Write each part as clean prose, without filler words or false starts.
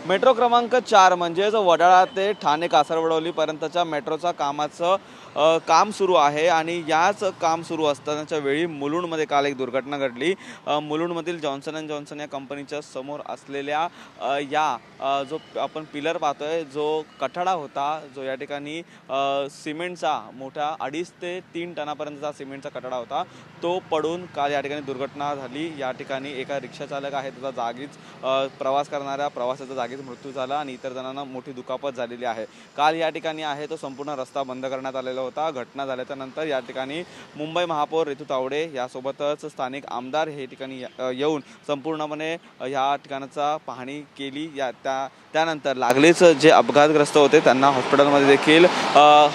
Metro क्रमांक 4 म्हणजेच वडाळा ते ठाणे कासारवडवलीपर्यंतच्या मेट्रोचा कामाचं काम सुरू आहे आणि याच काम सुरू असतानाच्या वेळी मुलुंडमध्ये काल एक दुर्घटना घडली। मुलुंडमधील जॉन्सन अँड जॉन्सन या कंपनीच्या समोर असलेल्या जो आपण पिलर पाहतोय, जो कठडा होता, जो या ठिकाणी सिमेंटचा मोठा 2.5 ते 3 टनापर्यंतचा सिमेंटचा कठडा होता, तो पडून काल या ठिकाणी दुर्घटना झाली। या ठिकाणी एका रिक्षा चालक आहे त्याचा जागीच प्रवास करणाऱ्या प्रवाशाचा जागीच मृत्यू झाला आणि इतर जणांना मोठी दुखापत झालेली आहे। काल या ठिकाणी आहे तो संपूर्ण रस्ता बंद करण्यात आलेला होता। घटना झाल्याच्या नंतर या ठिकाणी मुंबई महापौर ऋतू तावडे यासोबतच स्थानिक आमदार हे ठिकाणी येऊन संपूर्णपणे या ठिकाणाचा पाहणी केली। त्यानंतर लागलीच जे अपघातग्रस्त होते त्यांना हॉस्पिटलमध्ये देखील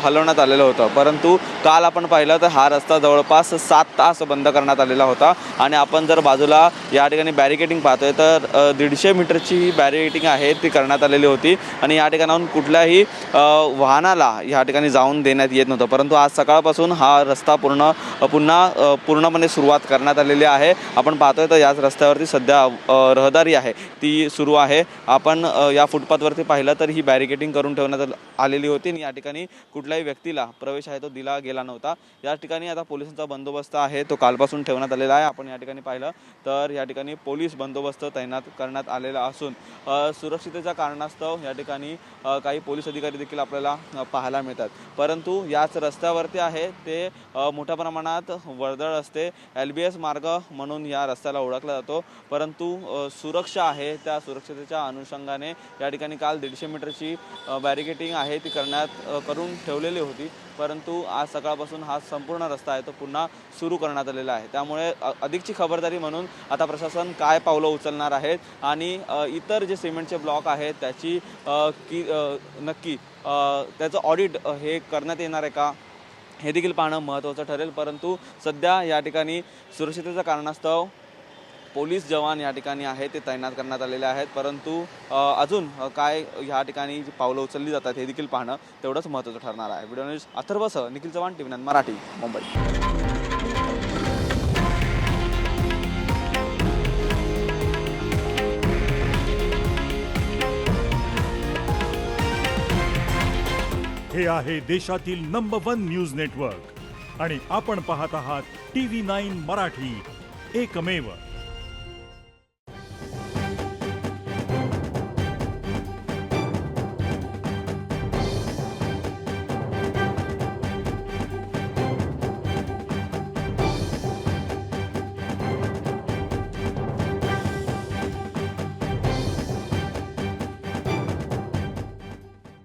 हलवण्यात आलेलं होतं। परंतु काल आपण पाहिलं तर हा रस्ता जवळपास 7 तास बंद करण्यात आलेला होता आणि आपण जर बाजूला या ठिकाणी बॅरिकेडिंग पाहतोय तर 150 मीटरची बॅरिकेडिंग आहे ती करण्यात आलेली होती आणि या ठिकाणाहून कुठल्याही वाहनाला या ठिकाणी जाऊन देण्यात येत नव्हतं। परंतु आज सकाळपासून हा रस्ता पूर्णपणे सुरुवात करण्यात आलेली आहे। आपण पाहतोय तर याच रस्त्यावरती सध्या रहदारी आहे ती सुरू आहे। आपण या फुटपाथवरती पाहिलं तर ही बॅरिकेडिंग करून ठेवण्यात आलेली होती आणि या ठिकाणी कुठल्याही व्यक्तीला प्रवेश आहे तो दिला गेला नव्हता। या ठिकाणी आता पोलिसांचा बंदोबस्त आहे तो कालपासून ठेवण्यात आलेला आहे। आपण या ठिकाणी पाहिलं तर या ठिकाणी पोलीस बंदोबस्त तैनात करण्यात आलेला असून सुरक्षितेच्या कारणास्तव या ठिकाणी काही पोलीस अधिकारी देखील आपल्याला पाहायला मिळतात। परंतु याच रस्त्यावरती आहे ते मोठ्या प्रमाणात वर्दळ असते। LBS मार्ग म्हणून या रस्त्याला ओळखला जातो। परंतु सुरक्षा आहे त्या सुरक्षतेच्या अनुषंगाने या ठिकाणी काल 150 मीटरची बॅरिकेडिंग आहे ती करून ठेवलेली होती। परंतु आज सकाळपासून हा संपूर्ण रस्ता आहे तो पुन्हा सुरू करण्यात आलेला आहे। त्यामुळे अधिकची खबरदारी म्हणून आता प्रशासन काय पावलं उचलणार आहेत आणि इतर जे सिमेंटचे ब्लॉक आहेत त्याची नक्की त्याचं ऑडिट हे करण्यात येणार आहे का हे देखील पाहणं महत्त्वाचं ठरेल। परंतु सध्या या ठिकाणी सुरक्षितेच्या कारणास्तव पोलीस जवान या ठिकाणी आहे ते तैनात करण्यात आलेले आहेत। परंतु अजून काय ह्या ठिकाणी जी पावलं उचलली जातात हे देखील पाहणं तेवढंच महत्त्वाचं ठरणार आहे। व्हिडिओ न्यूज अथर्वसह निखिल चव्हाण, TV9 मराठी, मुंबई। हे आहे देशातील नंबर 1 न्यूज नेटवर्क आणि आपण पाहत आहात TV9 मराठी, एकमेव।